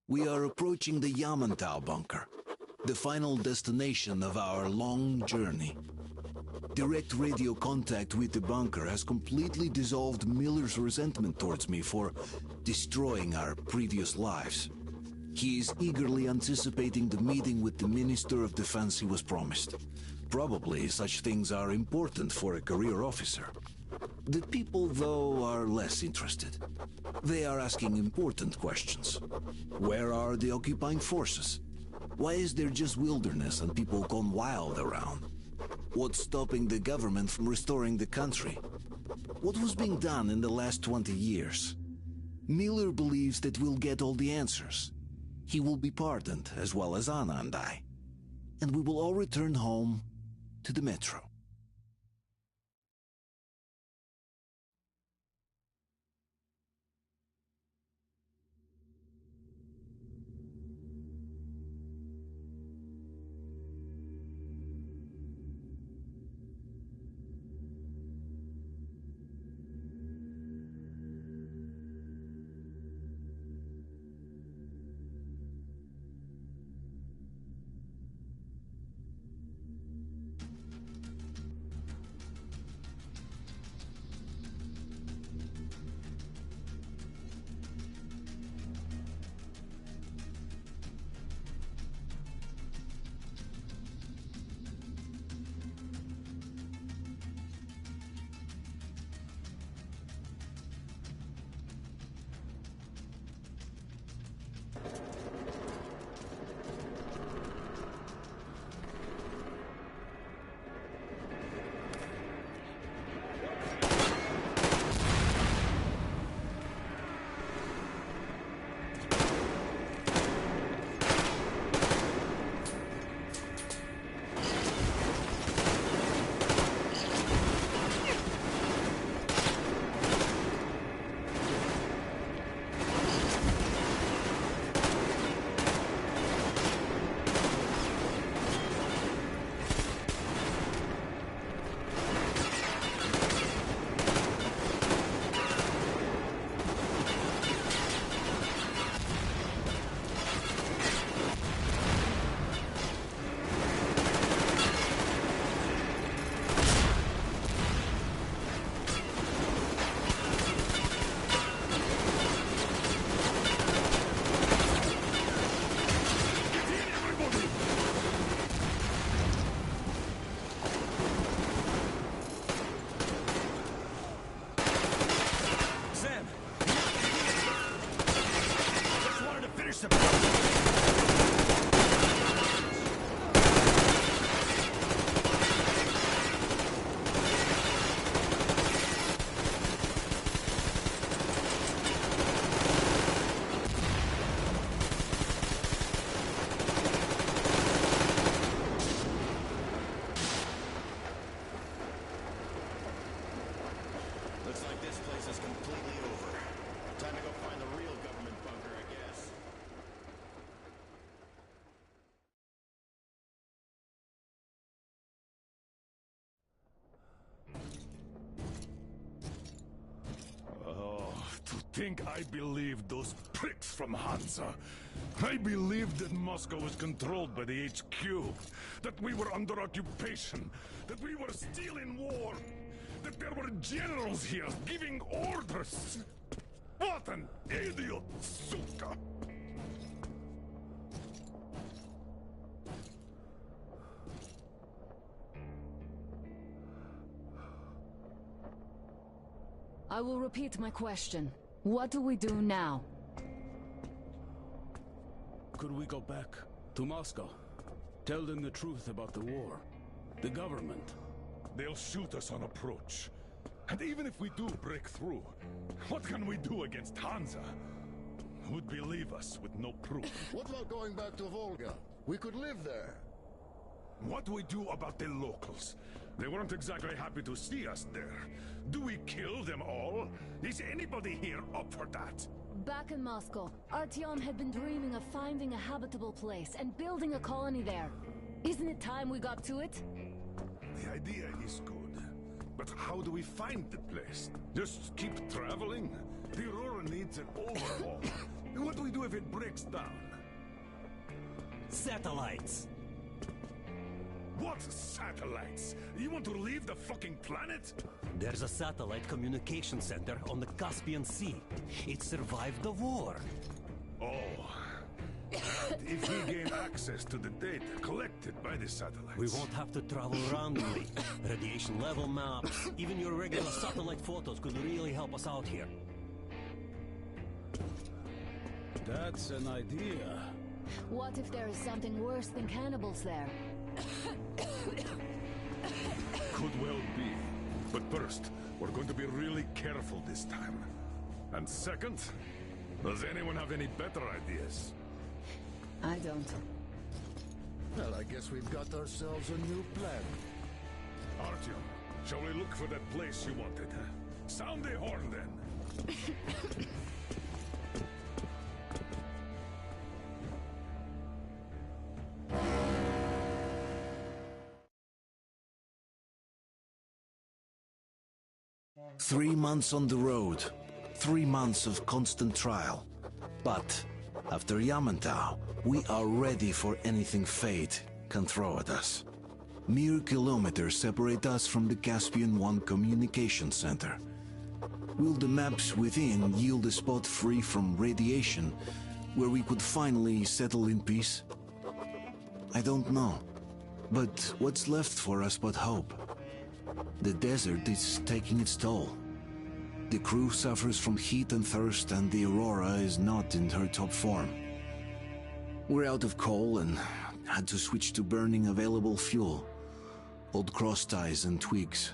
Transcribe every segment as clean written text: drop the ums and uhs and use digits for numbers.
We are approaching the Yamantau bunker, the final destination of our long journey. Direct radio contact with the bunker has completely dissolved Miller's resentment towards me for destroying our previous lives. He is eagerly anticipating the meeting with the Minister of Defense he was promised. Probably such things are important for a career officer. The people, though, are less interested. They are asking important questions. Where are the occupying forces? Why is there just wilderness and people gone wild around? What's stopping the government from restoring the country? What was being done in the last 20 years? Miller believes that we'll get all the answers. He will be pardoned, as well as Anna and I. And we will all return home to the metro. Think I believed those pricks from Hansa. I believed that Moscow was controlled by the HQ, that we were under occupation, that we were still in war, that there were generals here giving orders. What an idiot, suka! I will repeat my question. What do we do now? Could we go back to Moscow? Tell them the truth about the war. The government. They'll shoot us on approach. And even if we do break through, what can we do against Hansa? Who'd believe us with no proof? What about going back to Volga? We could live there. What do we do about the locals? They weren't exactly happy to see us there. Do we kill them all? Is anybody here up for that? Back in Moscow, Artyom had been dreaming of finding a habitable place and building a colony there. Isn't it time we got to it? The idea is good. But how do we find the place? Just keep traveling? The Aurora needs an overhaul. What do we do if it breaks down? Satellites! What satellites? You want to leave the fucking planet? There's a satellite communication center on the Caspian Sea. It survived the war. Oh. If we gain access to the data collected by the satellites... We won't have to travel randomly. Radiation level maps, even your regular satellite photos could really help us out here. That's an idea. What if there is something worse than cannibals there? Could well be. But first, we're going to be really careful this time. And second, does anyone have any better ideas? I don't. Well, I guess we've got ourselves a new plan. Artyom, shall we look for that place you wanted? Sound the horn, then. 3 months on the road, 3 months of constant trial. But after Yamantau, we are ready for anything fate can throw at us. Mere kilometers separate us from the Caspian One communication center. Will the maps within yield a spot free from radiation, where we could finally settle in peace? I don't know. But what's left for us but hope? The desert is taking its toll. The crew suffers from heat and thirst, and the Aurora is not in her top form. We're out of coal and had to switch to burning available fuel. Old cross ties and twigs.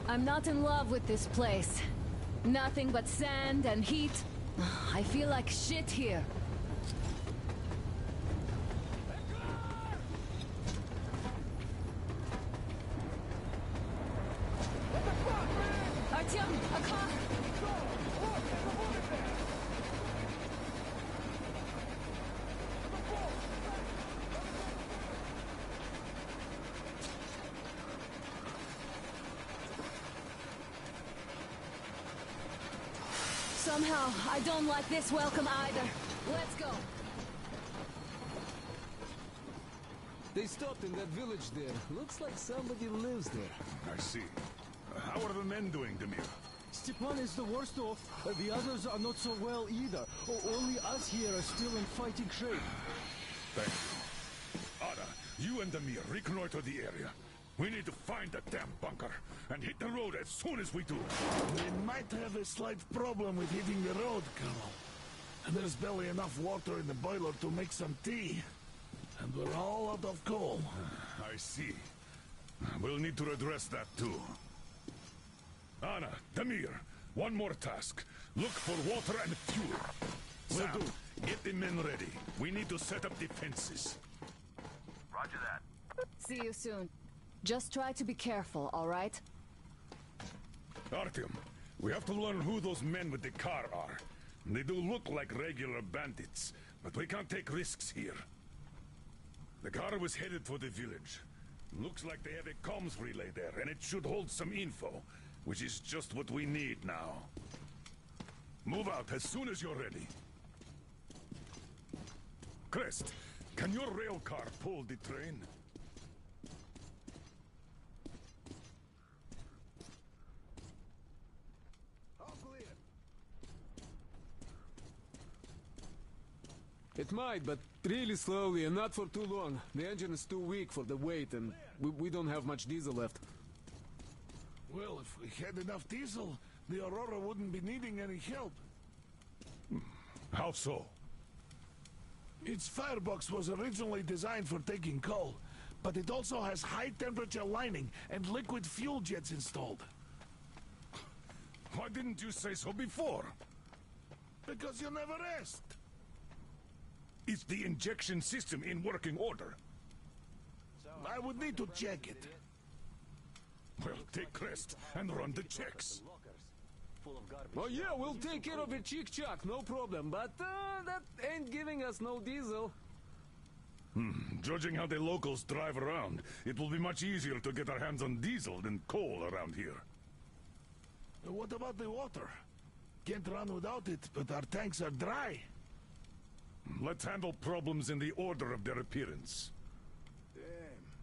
I'm not in love with this place. Nothing but sand and heat. I feel like shit here. Artyom, a car! Somehow, I don't like this welcome either. Let's go. They stopped in that village there. Looks like somebody lives there. I see. How are the men doing, Demir? Stepan is the worst off. The others are not so well either. Only us here are still in fighting shape. Thank you. Ada, you and Demir reconnoiter the area. We need to find the damn bunker and hit the road as soon as we do. We might have a slight problem with hitting the road, Colonel. And there's barely enough water in the boiler to make some tea. And we're all out of coal. I see. We'll need to address that too. Anna, Demir, one more task. Look for water and fuel. Sam, get the men ready. We need to set up defenses. Roger that. See you soon. Just try to be careful, all right? Artyom, we have to learn who those men with the car are. They do look like regular bandits, but we can't take risks here. The car was headed for the village. Looks like they have a comms relay there, and it should hold some info, which is just what we need now. Move out as soon as you're ready. Crest, can your rail car pull the train? It might, but really slowly and not for too long. The engine is too weak for the weight, and we don't have much diesel left. Well, if we had enough diesel, the Aurora wouldn't be needing any help. How so? Its firebox was originally designed for taking coal, but it also has high-temperature lining and liquid fuel jets installed. Why didn't you say so before? Because you never asked. Is the injection system in working order? I would need to check it. Well, take Crest and run the checks. Oh yeah, we'll take care of it, chick-chock, no problem. But that ain't giving us no diesel. Judging how the locals drive around, it will be much easier to get our hands on diesel than coal around here. What about the water? Can't run without it, but our tanks are dry. Let's handle problems in the order of their appearance. Damn,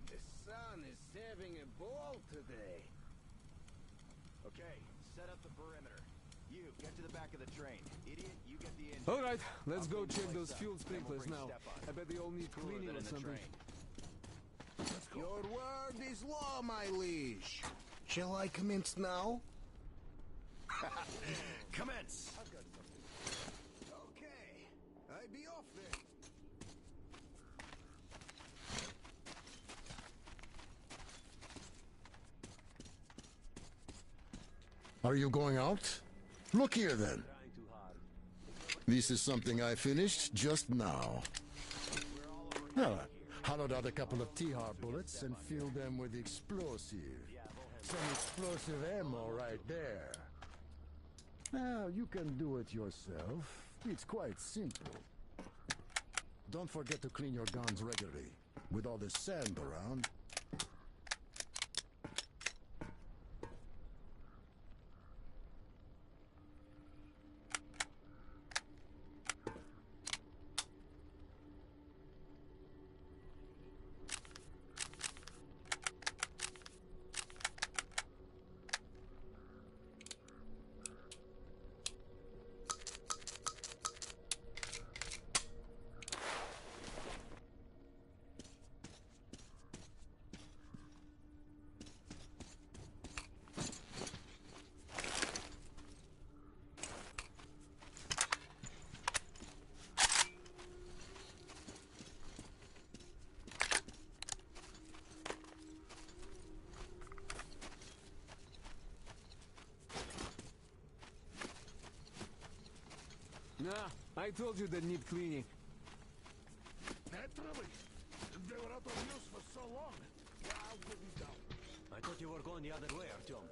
the sun is having a ball today. Okay, set up the perimeter. You, get to the back of the train. Idiot, you get the engine. All right, let's go I'll check place those up, fuel then we'll sprinklers bring now. Step on. I bet they all need Cooler cleaning than or in the something. train. Your word is law, my liege. Shall I commence now? Commence! Okay, I be off then. Are you going out? Look here then. This is something I finished just now. Hollowed out a couple of T-Har bullets and filled them with explosive. Some explosive ammo right there. Now, you can do it yourself. It's quite simple. Don't forget to clean your guns regularly. With all this sand around. Nah, I told you they need cleaning. Naturally. They were out of use for so long. Yeah, I'll give you down. I thought you were going the other way, Artyom.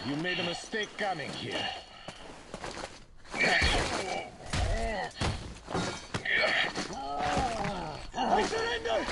You made a mistake coming here. I surrender!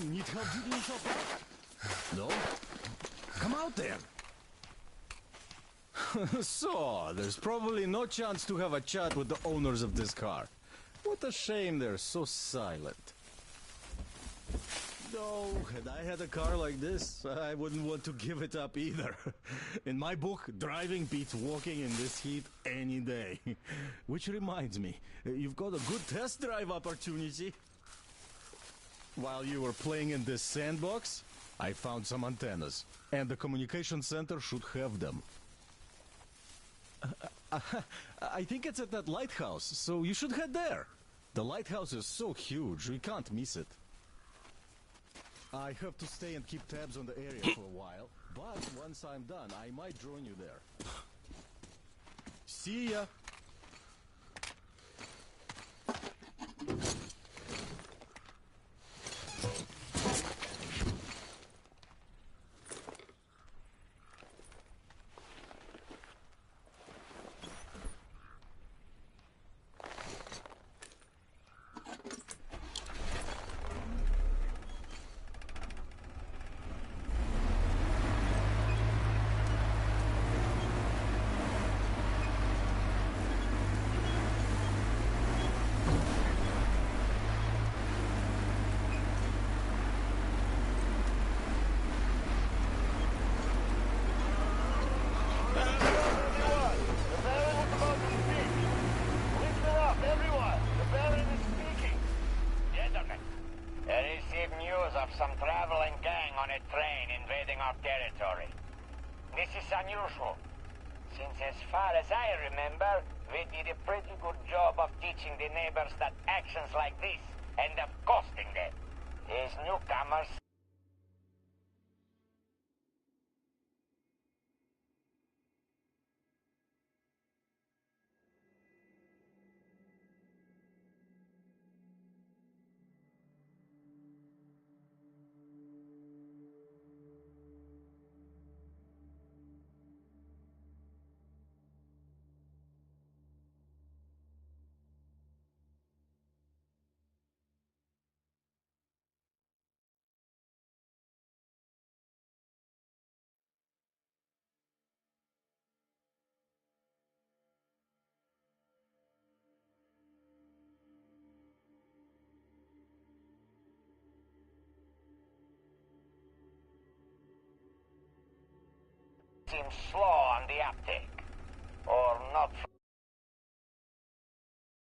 Need help digging yourself out? No? Come out then! So, there's probably no chance to have a chat with the owners of this car. What a shame they're so silent. No, had I had a car like this, I wouldn't want to give it up either. In my book, driving beats walking in this heat any day. Which reminds me, you've got a good test drive opportunity. While you were playing in this sandbox, I found some antennas, and the communication center should have them. I think it's at that lighthouse, so you should head there. The lighthouse is so huge, we can't miss it. I have to stay and keep tabs on the area for a while, but once I'm done, I might join you there. See ya! Some traveling gang on a train invading our territory. This is unusual, since as far as I remember, we did a pretty good job of teaching the neighbors that actions like this end up costing them. These newcomers seem slow on the uptake, or not.